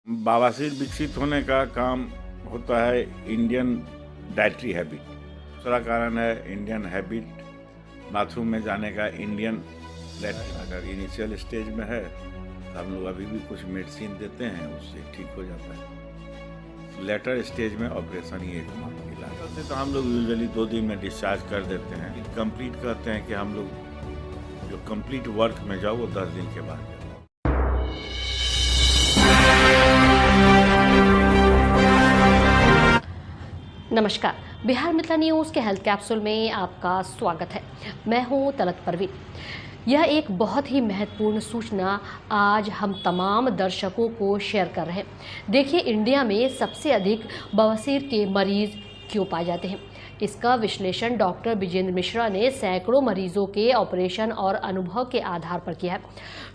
बवासीर विकसित होने का काम होता है इंडियन डाइटरी हैबिट। दूसरा कारण है इंडियन हैबिट, बाथरूम में जाने का इंडियन लैट्रिन। अगर इनिशियल स्टेज में है तो हम लोग अभी भी कुछ मेडिसिन देते हैं, उससे ठीक हो जाता है। लेटर स्टेज में ऑपरेशन ही एकमात्र इलाज है। वैसे तो हम लोग यूजुअली 2 दिन में डिस्चार्ज कर देते हैं। कंप्लीट कहते हैं कि हम लोग जो कंप्लीट वर्क में जाओ वो 10 दिन के बाद जाओ। नमस्कार। बिहार मिथिला न्यूज़ के हेल्थ कैप्सूल में आपका स्वागत है। मैं हूं तलत परवीन। यह एक बहुत ही महत्वपूर्ण सूचना आज हम तमाम दर्शकों को शेयर कर रहे हैं। देखिए, इंडिया में सबसे अधिक बवासीर के मरीज क्यों पाए जाते हैं। इसका विश्लेषण डॉक्टर विजेंद्र मिश्रा ने सैकड़ों मरीजों के ऑपरेशन और अनुभव के आधार पर किया है।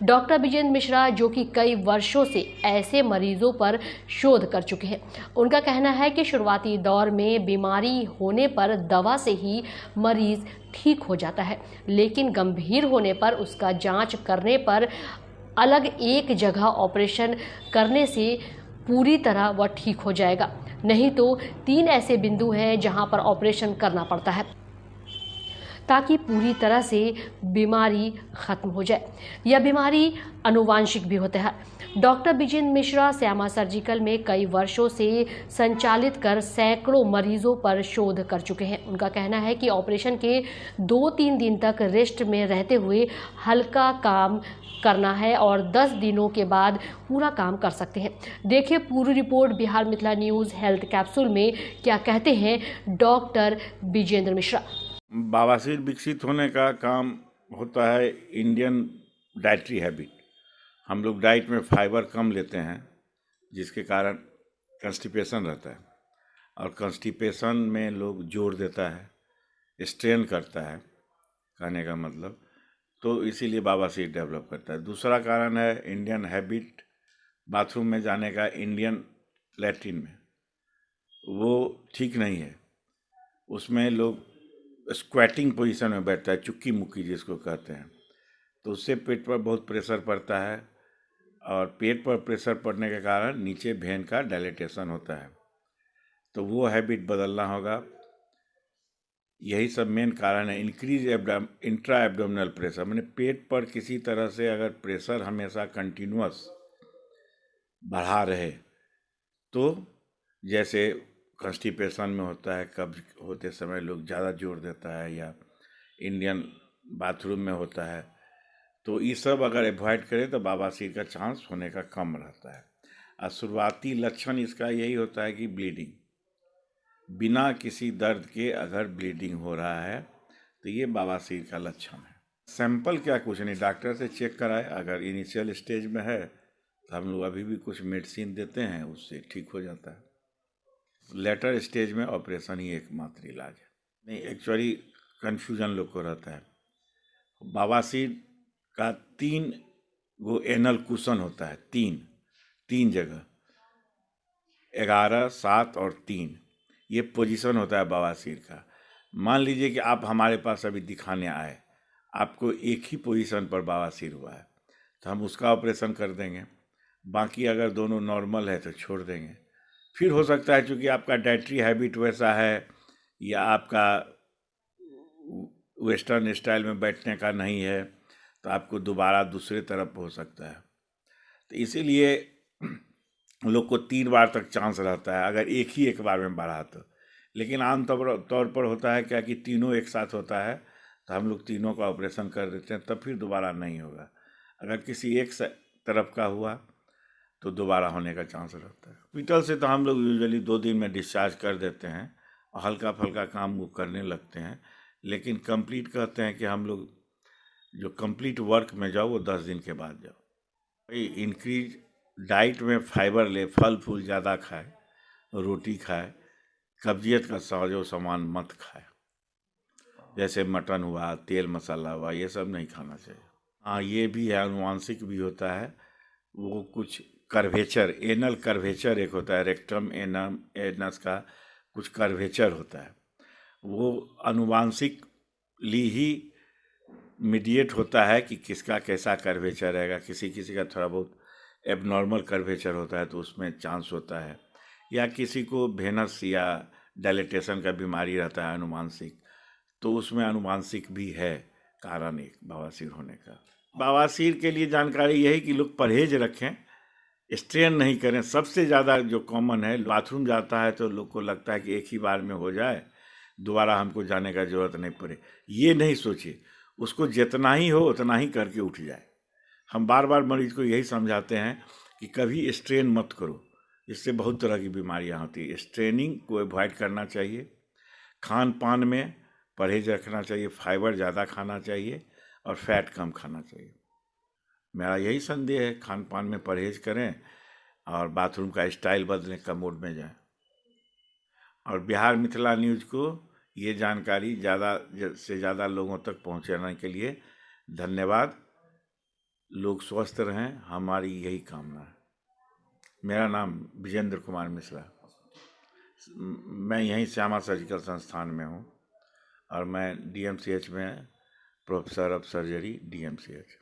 डॉक्टर विजेंद्र मिश्रा, जो कि कई वर्षों से ऐसे मरीजों पर शोध कर चुके हैं, उनका कहना है कि शुरुआती दौर में बीमारी होने पर दवा से ही मरीज ठीक हो जाता है, लेकिन गंभीर होने पर उसका जांच करने पर अलग एक जगह ऑपरेशन करने से पूरी तरह वह ठीक हो जाएगा। नहीं तो 3 ऐसे बिंदु हैं जहां पर ऑपरेशन करना पड़ता है ताकि पूरी तरह से बीमारी खत्म हो जाए। यह बीमारी अनुवांशिक भी होता है। डॉक्टर विजेंद्र मिश्रा श्यामा सर्जिकल में कई वर्षों से संचालित कर सैकड़ों मरीजों पर शोध कर चुके हैं। उनका कहना है कि ऑपरेशन के 2-3 दिन तक रेस्ट में रहते हुए हल्का काम करना है और 10 दिनों के बाद पूरा काम कर सकते हैं। देखिए पूरी report Bihar Mithila news health capsule में क्या कहते हैं डॉक्टर विजेंद्र मिश्रा। बवासीर विकसित होने का काम होता है इंडियन डाइटरी हैबिट। हम लोग डाइट में फाइबर कम लेते हैं, जिसके कारण कंस्टिपेशन रहता है, और कंस्टिपेशन में लोग जोर देता है, स्ट्रेन करता है, कहने का मतलब, तो इसीलिए बवासीर डेवलप करता है। दूसरा कारण है इंडियन हैबिट, बाथरूम में जाने का इंडियन लैट्रिन में, वो ठीक नहीं है। उसमें लोग स्क्वैटिंग पोजीशन में बैठता है, चुक्की मुक्की जिसको कहते हैं, तो उससे पेट पर बहुत प्रेशर पड़ता है, और पेट पर प्रेशर पड़ने के कारण नीचे भेन का डायलेटेशन होता है, तो वो हैबिट बदलना होगा। यही सब मेन कारण है। इंक्रीज इंट्रा एब्डोमिनल प्रेशर, मैंने पेट पर किसी तरह से अगर प्रेशर हमेशा कंटिन्यूअस बढ़ा रहे, तो जैसे कॉन्स्टिपेशन में होता है, कब्ज होते समय लोग ज़्यादा जोर देता है, या इंडियन बाथरूम में होता है, तो ये सब अगर अवॉइड करें तो बवासीर का चांस होने का कम रहता है। और शुरुआती लक्षण इसका यही होता है कि ब्लीडिंग, बिना किसी दर्द के अगर ब्लीडिंग हो रहा है तो ये बवासीर का लक्षण है। सैंपल क्या, कुछ नहीं, डॉक्टर से चेक कराए। अगर इनिशियल स्टेज में है तो हम लोग अभी भी कुछ मेडिसिन देते हैं, उससे ठीक हो जाता है। लेटर स्टेज में ऑपरेशन ही एकमात्र इलाज है। नहीं, एक्चुअली कन्फ्यूजन लोग को रहता है। बवासीर का 3 वो एनल कुशन होता है, तीन जगह, 11, 7 और 3, ये पोजीशन होता है बवासीर का। मान लीजिए कि आप हमारे पास अभी दिखाने आए, आपको एक ही पोजीशन पर बवासीर हुआ है, तो हम उसका ऑपरेशन कर देंगे। बाकी अगर दोनों नॉर्मल है तो छोड़ देंगे। फिर हो सकता है चूँकि आपका डाइटरी हैबिट वैसा है, या आपका वेस्टर्न स्टाइल में बैठने का नहीं है, तो आपको दोबारा दूसरे तरफ हो सकता है। तो इसीलिए लोग को 3 बार तक चांस रहता है अगर एक बार में बढ़ा तो। लेकिन आम तौर पर होता है क्या कि तीनों एक साथ होता है, तो हम लोग तीनों का ऑपरेशन कर देते हैं, तब फिर दोबारा नहीं होगा। अगर किसी एक तरफ का हुआ तो दोबारा होने का चांस रहता है। हॉस्पिटल से तो हम लोग यूजुअली 2 दिन में डिस्चार्ज कर देते हैं और हल्का फल्का काम वो करने लगते हैं। लेकिन कंप्लीट कहते हैं कि हम लोग जो कंप्लीट वर्क में जाओ वो 10 दिन के बाद जाओ। भाई इंक्रीज डाइट में फाइबर ले, फल फूल ज़्यादा खाए, रोटी खाए, कब्जियत का जो सामान मत खाए, जैसे मटन हुआ, तेल मसाला हुआ, ये सब नहीं खाना चाहिए। हाँ, ये भी है, अनुवांशिक भी होता है। वो कुछ कर्वेचर, एनल कर्वेचर एक होता है, रेक्टम एनस का कुछ कर्वेचर होता है, वो अनुवांशिक ली ही मीडिएट होता है कि किसका कैसा कर्वेचर रहेगा। किसी किसी का थोड़ा बहुत एबनॉर्मल कर्वेचर होता है तो उसमें चांस होता है, या किसी को वेनस या डायलेटेशन का बीमारी रहता है अनुमानसिक, तो उसमें अनुमानसिक भी है कारण एक बवासीर होने का। बवासीर के लिए जानकारी यही कि लोग परहेज रखें, स्ट्रेन नहीं करें। सबसे ज़्यादा जो कॉमन है, बाथरूम जाता है तो लोग को लगता है कि एक ही बार में हो जाए, दोबारा हमको जाने का ज़रूरत नहीं पड़े। ये नहीं सोचिए, उसको जितना ही हो उतना ही करके उठ जाए। हम बार बार मरीज को यही समझाते हैं कि कभी स्ट्रेन मत करो, इससे बहुत तरह की बीमारियां होती है। स्ट्रेनिंग को अवॉइड करना चाहिए। खान पान में परहेज रखना चाहिए, फाइबर ज़्यादा खाना चाहिए और फैट कम खाना चाहिए। मेरा यही संदेह है, खान पान में परहेज करें और बाथरूम का स्टाइल बदलने का मोड में जाएं। और बिहार मिथिला न्यूज़ को ये जानकारी ज़्यादा से ज़्यादा लोगों तक पहुंचाने के लिए धन्यवाद। लोग स्वस्थ रहें, हमारी यही कामना है। मेरा नाम विजेंद्र कुमार मिश्रा, मैं यहीं श्यामा सर्जिकल संस्थान में हूँ और मैं DMCH में प्रोफेसर ऑफ सर्जरी DMCH।